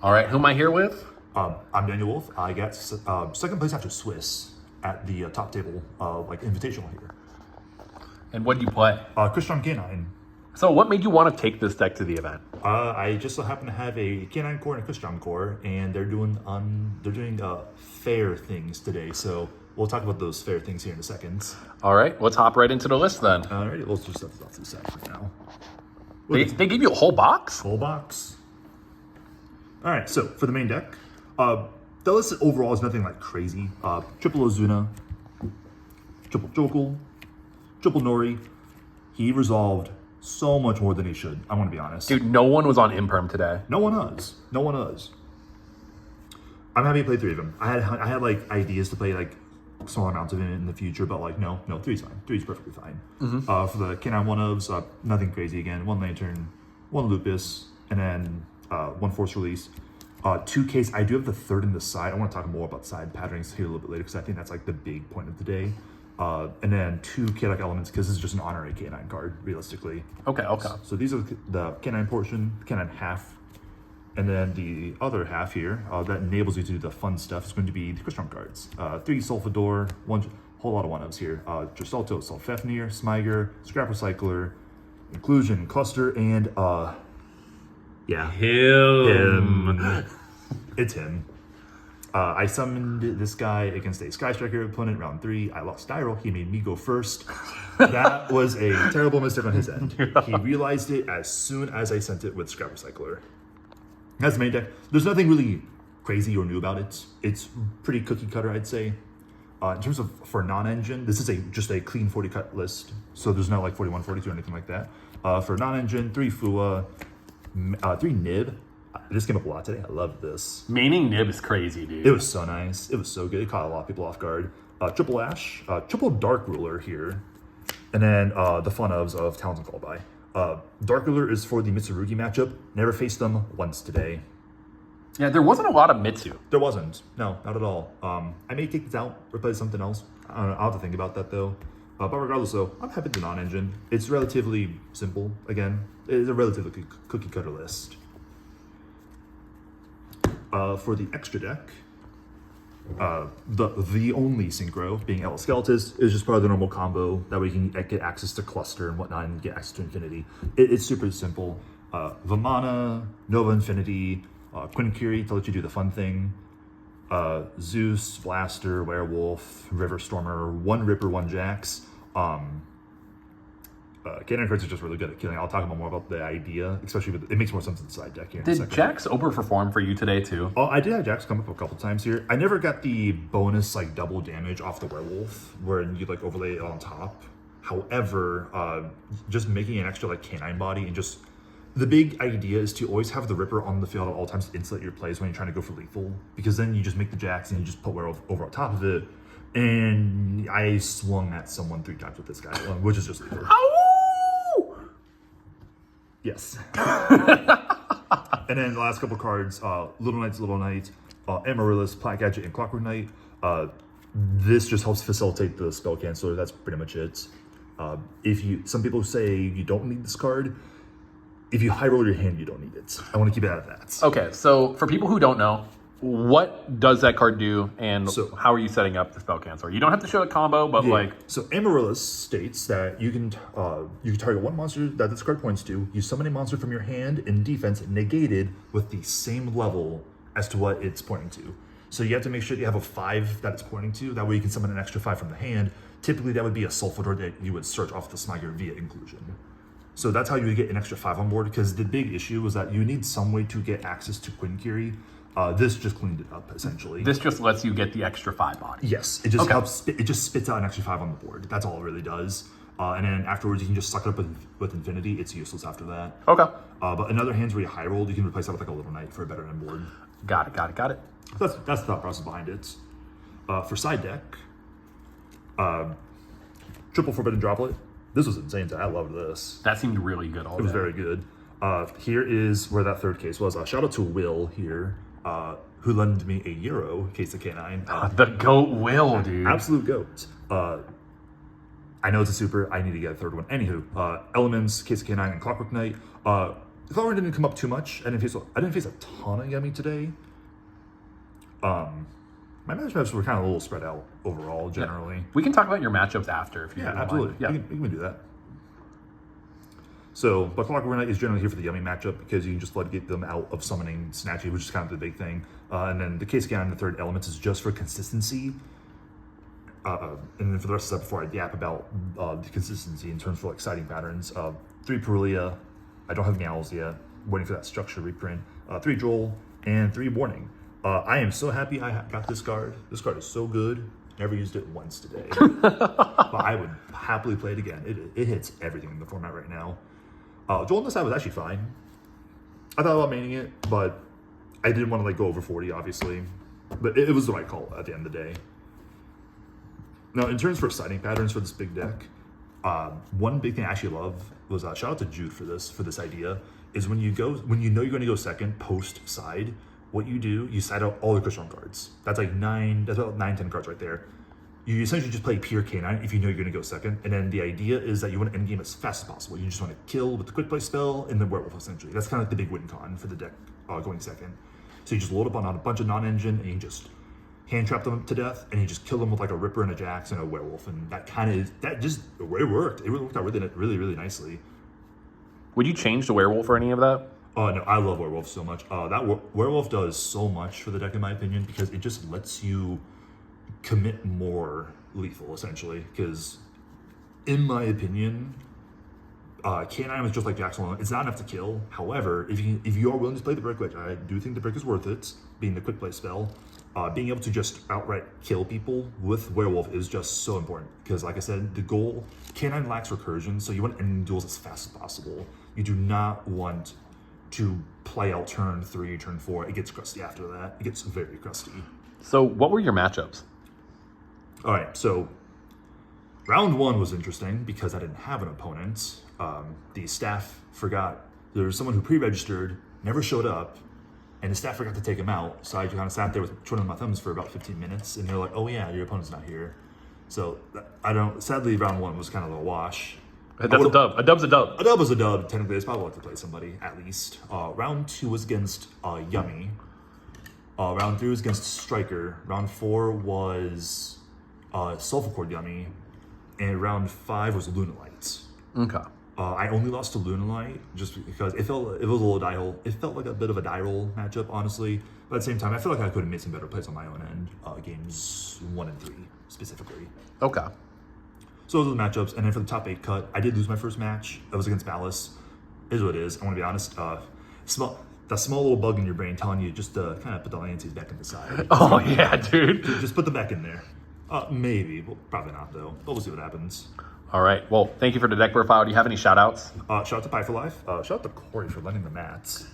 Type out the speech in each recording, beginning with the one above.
All right, who am I here with? I'm Daniel Wolf. I got second place after Swiss at the top table, invitational here. And what did you play? Crystron Canine. So what made you want to take this deck to the event? I just so happen to have a Canine core and a Crystron core, and they're doing fair things today. So we'll talk about those fair things here in a second. All right, let's hop right into the list then. Alrighty, let's just set this off to the side for now. They give you a whole box? Whole box. All right, so for the main deck, the list overall is nothing like crazy. Triple Ozuna, triple Jokul, triple Nori. He resolved so much more than he should. I want to be honest. Dude, no one was on Imperm today. No one does. No one does. I'm happy to play 3 of them. I had like ideas to play like small amounts of it in the future, but like no, 3's fine. 3's perfectly fine. For the Canine one-ofs, nothing crazy again. 1 Lantern, 1 Lupus, and then 1 Force Release. 2 Case. I do have the 3rd in the side. I want to talk more about side patterns here a little bit later because I think that's like the big point of the day. And then 2 Chaotic Elements because this is just an honorary Canine card, realistically. Okay. So these are the Canine portion, Canine half. And then the other half here that enables you to do the fun stuff is going to be the Crystron cards. 3 Sulfador, 1 whole lot of one-ofs here. Gisalto, Sulfefnir, Smiger, Scrap Recycler, Inclusion, Cluster, and him. It's him. I summoned this guy against a Sky Striker opponent round 3. I lost Dyral. He made me go first. That was a terrible mistake on his end. He realized it as soon as I sent it with Scrap Recycler. That's the main deck. There's nothing really crazy or new about it. It's pretty cookie cutter, I'd say. In terms of for non-engine, this is just a clean 40 cut list. So there's not like 41, 42 or anything like that. For non-engine, 3 Fua, 3 Nib. This came up a lot today. I love this. Maining Nib is crazy, dude. It was so nice. It was so good. It caught a lot of people off guard. Triple Ash, triple Dark Ruler here. And then the fun ofs of Talons and Callby. Dark Ruler is for the Mitsurugi matchup. Never faced them once today. Yeah, there wasn't a lot of Mitsu. There wasn't. No, not at all. I may take this out, replace something else. I don't know. I'll have to think about that though. But regardless though, I'm happy with the non-engine. It's relatively simple. Again, it's a relatively cookie cutter list. For the extra deck, the only synchro being El Skeletus is just part of the normal combo. That way you can get access to Cluster and whatnot and get access to Infinity. It's super simple. Vamana, Nova Infinity, Quinkiri to let you do the fun thing. Zeus, Blaster, Werewolf, River Stormer, 1 Ripper, 1 Jax. Canine cards are just really good at killing. I'll talk about more about the idea, especially with it makes more sense in the side deck here. Did Jax overperform for you today too? Oh, I did have Jax come up a couple times here. I never got the bonus like double damage off the werewolf where you like overlay it on top. However, just making an extra like canine body and just the big idea is to always have the Ripper on the field at all times to insulate your plays when you're trying to go for lethal, because then you just make the Jax and you just put werewolf over on top of it. And I swung at someone 3 times with this guy, which is just lethal. Yes. And then the last couple cards, Little Knight, Amaryllis, Plat Gadget, and Clockwork Knight. This just helps facilitate the spell canceller. That's pretty much it. Some people say you don't need this card. If you high roll your hand, you don't need it. I want to keep it out of that. Okay, so for people who don't know, what does that card do, and how are you setting up the spell canceller? You don't have to show a combo, but So Amaryllis states that you can target 1 monster that this card points to. You summon a monster from your hand in defense negated with the same level as to what it's pointing to. So you have to make sure that you have a 5 that it's pointing to. That way you can summon an extra 5 from the hand. Typically that would be a Sulfador that you would search off the Smiger via inclusion. So that's how you would get an extra 5 on board, because the big issue was that you need some way to get access to Quinkiri. This just cleaned it up, essentially. This just lets you get the extra 5 body. Yes, it just helps. It just spits out an extra 5 on the board. That's all it really does. And then afterwards, you can just suck it up with Infinity. It's useless after that. Okay. But in other hands where you high rolled, you can replace that with like a Little Knight for a better end board. Got it. That's the thought process behind it. For side deck, triple Forbidden Droplet. This was insane. I loved this. That seemed really good. It was very good. Here is where that 3rd case was. Shout out to Will here, who lended me a Euro case of Canine. The GOAT Will, dude. Absolute GOAT. I know it's a super. I need to get a 3rd one. Anywho, Elements, Case of Canine, and Clockwork Knight. Thorn didn't come up too much. I didn't face a ton of Yummy today. My matchups were kind of a little spread out overall, generally. Yeah. We can talk about your matchups after if you don't absolutely. mind. Yeah, we can do that. So, but Clock Overnight is generally here for the Yummy matchup because you can just get them out of summoning Snatchy, which is kind of the big thing. And then the Case Scan and the third Elements is just for consistency. And then for the rest of that, before I yap about the consistency in terms of like siding patterns, 3 Perulia, I don't have Meowls yet, waiting for that structure reprint, 3 Droll, and 3 Warning. I am so happy I got this card. This card is so good. Never used it once today. But I would happily play it again. It hits everything in the format right now. Joel on this side was actually fine. I thought about maining it, but I didn't want to go over 40, obviously. But it was the right call at the end of the day. Now, in terms of siding patterns for this big deck, one big thing I actually love was shout out to Jude for this idea is when you know you're going to go second post side, what you do, you side out all the Crystron cards. That's about 9-10 cards right there. You essentially just play pure K9 if you know you're going to go second. And then the idea is that you want to end game as fast as possible. You just want to kill with the quick play spell and the werewolf, essentially. That's kind of like the big win con for the deck going second. So you just load up on a bunch of non-engine and you just hand trap them to death and you just kill them with like a Ripper and a Jax and a werewolf. And that it worked. It really worked out really nicely. Would you change the werewolf or any of that? No, I love werewolf so much. That werewolf does so much for the deck, in my opinion, because it just lets you commit more lethal, essentially. Because, in my opinion, K9 is just like Jax alone. It's not enough to kill. However, if you are willing to play the brick, which I do think the brick is worth it, being the quick play spell, being able to just outright kill people with werewolf is just so important. Because, like I said, the goal, K9 lacks recursion, so you want to end duels as fast as possible. You do not want to play out turn 3, turn 4. It gets crusty after that. It gets very crusty. So what were your matchups? All right, so round 1 was interesting because I didn't have an opponent. The staff forgot. There was someone who pre-registered, never showed up, and the staff forgot to take him out. So I kind of sat there with twiddling my thumbs for about 15 minutes, and they're like, "Oh yeah, your opponent's not here." So sadly, round 1 was kind of a wash. That's a dub. A dub's a dub. A dub was a dub. Technically, it's probably like to play somebody, at least. Round 2 was against Yummy. Round 3 was against Striker. Round 4 was Sulfur Cord Yummy. And round 5 was Lunalight. Okay. I only lost to Lunalight just because it was a little die hole. It felt like a bit of a die roll matchup, honestly. But at the same time, I feel like I could have made some better plays on my own end. Games 1 and 3, specifically. Okay. So those are the matchups. And then for the top 8 cut, I did lose my first match. That was against Malice. It is what it is. I want to be honest. That small little bug in your brain telling you just to kind of put the lances back in the side. Oh, yeah, dude. Just put them back in there. Maybe. Well, probably not, though. But we'll see what happens. All right. Well, thank you for the deck profile. Do you have any shout-outs? Shout out to Pie for Life. Shout out to Corey for lending the mats.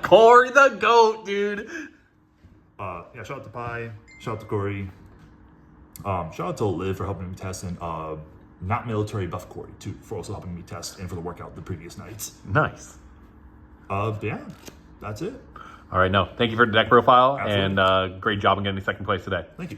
Corey the GOAT, dude. Yeah, shout out to Pie. Shout out to Corey. Shout out to Liv for helping me test, and not military buff Corey too for also helping me test and for the workout the previous nights. Nice. Yeah, that's it. All right. No, thank you for the deck profile. Absolutely. And great job in getting second place today. Thank you.